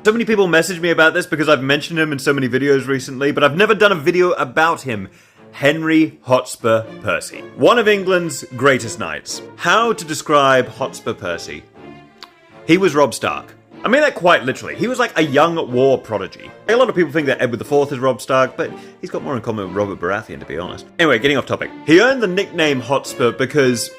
So many people message me about this because I've mentioned him in so many videos recently, but I've never done a video about him. Henry Hotspur Percy. One of England's greatest knights. How to describe Hotspur Percy? He was Robb Stark. I mean that quite literally. He was like a young war prodigy. A lot of people think that Edward IV is Robb Stark, but he's got more in common with Robert Baratheon, to be honest. Anyway, getting off topic. He earned the nickname Hotspur because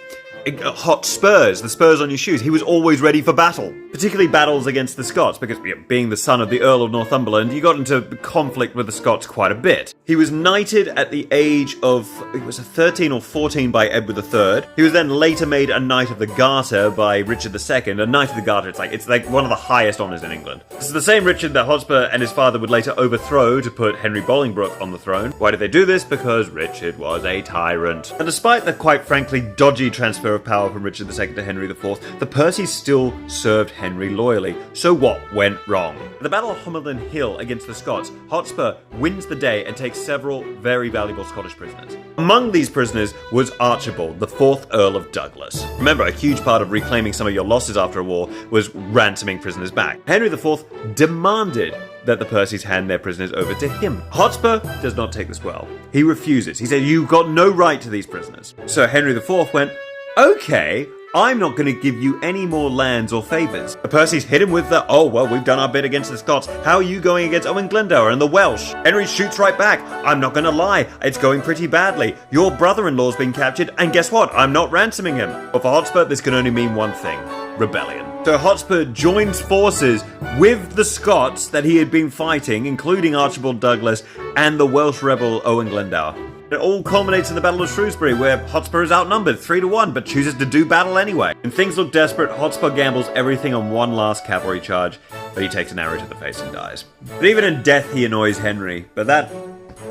hot spurs, the spurs on your shoes. He was always ready for battle, particularly battles against the Scots, because being the son of the Earl of Northumberland, you got into conflict with the Scots quite a bit. He was knighted at the age of, it was 13 or 14 by Edward III. He was then later made a Knight of the Garter by Richard II. A Knight of the Garter, it's like one of the highest honours in England. This is the same Richard that Hotspur and his father would later overthrow to put Henry Bolingbroke on the throne. Why did they do this? Because Richard was a tyrant. And despite the quite frankly dodgy transfer of power from Richard II to Henry IV, the Percys still served Henry loyally. So what went wrong? At the Battle of Homerland Hill against the Scots, Hotspur wins the day and takes several very valuable Scottish prisoners. Among these prisoners was Archibald, the 4th Earl of Douglas. Remember, a huge part of reclaiming some of your losses after a war was ransoming prisoners back. Henry IV demanded that the Percys hand their prisoners over to him. Hotspur does not take this well. He refuses. He said, "You've got no right to these prisoners." So Henry IV went, "Okay, I'm not going to give you any more lands or favours." The Percys hit him with the, "Oh, well, we've done our bit against the Scots. How are you going against Owen Glendower and the Welsh?" Henry shoots right back. "I'm not going to lie. It's going pretty badly. Your brother-in-law's been captured, and guess what? I'm not ransoming him." But for Hotspur, this can only mean one thing. Rebellion. So Hotspur joins forces with the Scots that he had been fighting, including Archibald Douglas and the Welsh rebel Owen Glendower. It all culminates in the Battle of Shrewsbury, where Hotspur is outnumbered 3-1, but chooses to do battle anyway. When things look desperate, Hotspur gambles everything on one last cavalry charge, but he takes an arrow to the face and dies. But even in death, he annoys Henry, but that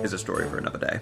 is a story for another day.